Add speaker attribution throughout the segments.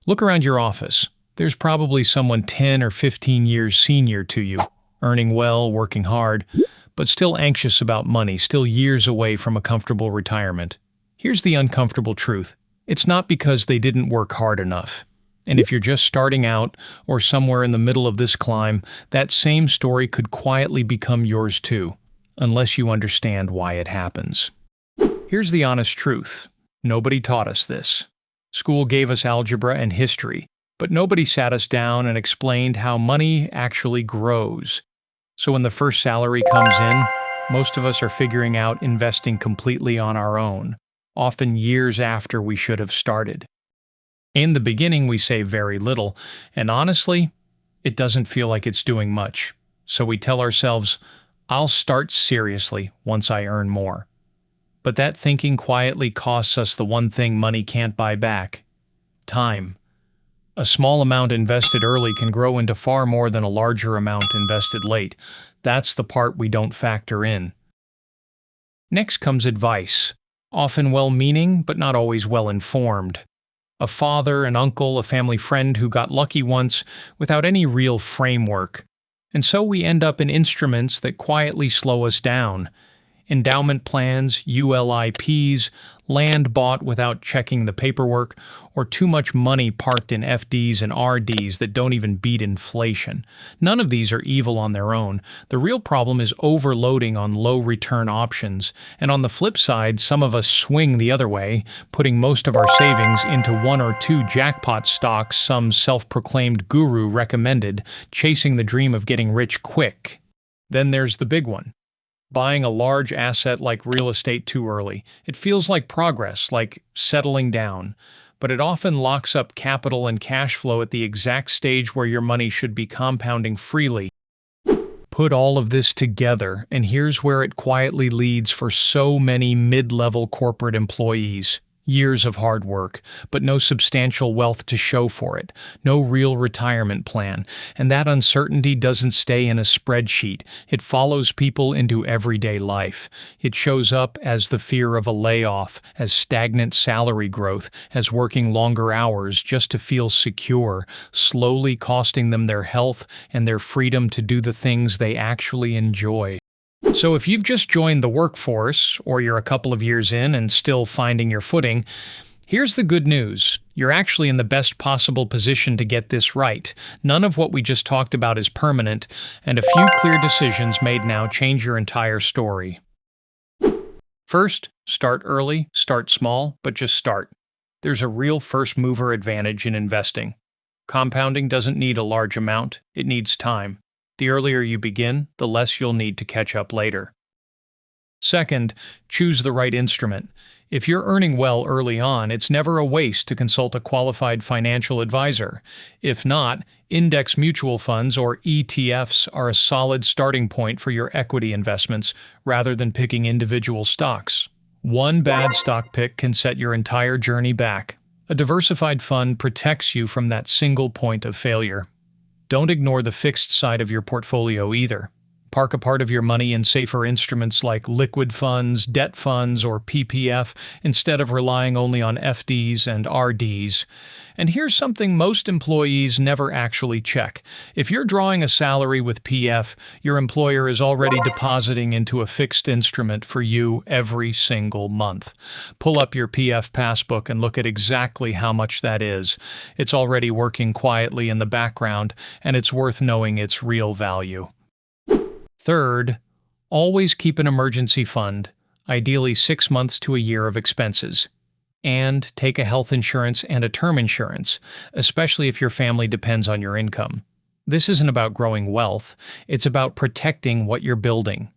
Speaker 1: Look around your office. There's probably someone 10 or 15 years senior to you, earning well, working hard, but still anxious about money, still years away from a comfortable retirement. Here's the uncomfortable truth. It's not because they didn't work hard enough. And if you're just starting out or somewhere in the middle of this climb, that same story could quietly become yours too, unless you understand why it happens. Here's the honest truth. Nobody taught us this. School gave us algebra and history, but nobody sat us down and explained how money actually grows. So when the first salary comes in, most of us are figuring out investing completely on our own, often years after we should have started. In the beginning, we save very little, and honestly, it doesn't feel like it's doing much. So we tell ourselves, I'll start seriously once I earn more. But that thinking quietly costs us the one thing money can't buy back: time. A small amount invested early can grow into far more than a larger amount invested late. That's the part we don't factor in. Next comes advice, often well-meaning but not always well-informed. A father, an uncle, a family friend who got lucky once without any real framework. And so we end up in instruments that quietly slow us down. Endowment plans, ULIPs, land bought without checking the paperwork, or too much money parked in FDs and RDs that don't even beat inflation. None of these are evil on their own. The real problem is overloading on low-return options. And on the flip side, some of us swing the other way, putting most of our savings into one or two jackpot stocks some self-proclaimed guru recommended, chasing the dream of getting rich quick. Then there's the big one. Buying a large asset like real estate too early. It feels like progress, like settling down, but it often locks up capital and cash flow at the exact stage where your money should be compounding freely. Put all of this together, and here's where it quietly leads for so many mid-level corporate employees. Years of hard work, but no substantial wealth to show for it, no real retirement plan, and that uncertainty doesn't stay in a spreadsheet. It follows people into everyday life. It shows up as the fear of a layoff, as stagnant salary growth, as working longer hours just to feel secure, slowly costing them their health and their freedom to do the things they actually enjoy. So if you've just joined the workforce, or you're a couple of years in and still finding your footing, here's the good news. You're actually in the best possible position to get this right. None of what we just talked about is permanent, and a few clear decisions made now change your entire story. First, start early, start small, but just start. There's a real first mover advantage in investing. Compounding doesn't need a large amount, it needs time. The earlier you begin, the less you'll need to catch up later. Second, choose the right instrument. If you're earning well early on, it's never a waste to consult a qualified financial advisor. If not, index mutual funds or ETFs are a solid starting point for your equity investments rather than picking individual stocks. One bad stock pick can set your entire journey back. A diversified fund protects you from that single point of failure. Don't ignore the fixed side of your portfolio either. Park a part of your money in safer instruments like liquid funds, debt funds, or PPF instead of relying only on FDs and RDs. And here's something most employees never actually check. If you're drawing a salary with PF, your employer is already depositing into a fixed instrument for you every single month. Pull up your PF passbook and look at exactly how much that is. It's already working quietly in the background, and it's worth knowing its real value. Third, always keep an emergency fund, ideally 6 months to a year of expenses. And take a health insurance and a term insurance, especially if your family depends on your income. This isn't about growing wealth, it's about protecting what you're building.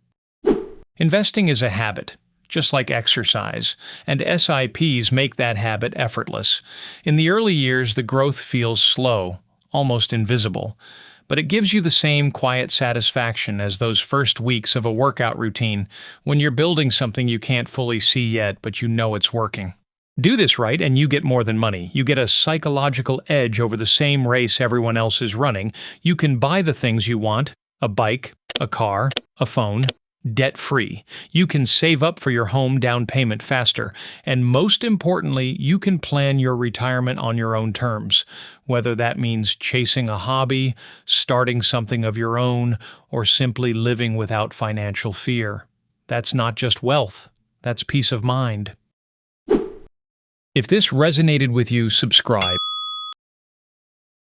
Speaker 1: Investing is a habit, just like exercise, and SIPs make that habit effortless. In the early years, the growth feels slow, almost invisible. But it gives you the same quiet satisfaction as those first weeks of a workout routine when you're building something you can't fully see yet, but you know it's working. Do this right and you get more than money. You get a psychological edge over the same race everyone else is running. You can buy the things you want: a bike, a car, a phone, debt-free. You can save up for your home down payment faster. And most importantly, you can plan your retirement on your own terms, whether that means chasing a hobby, starting something of your own, or simply living without financial fear. That's not just wealth, that's peace of mind. If this resonated with you, subscribe,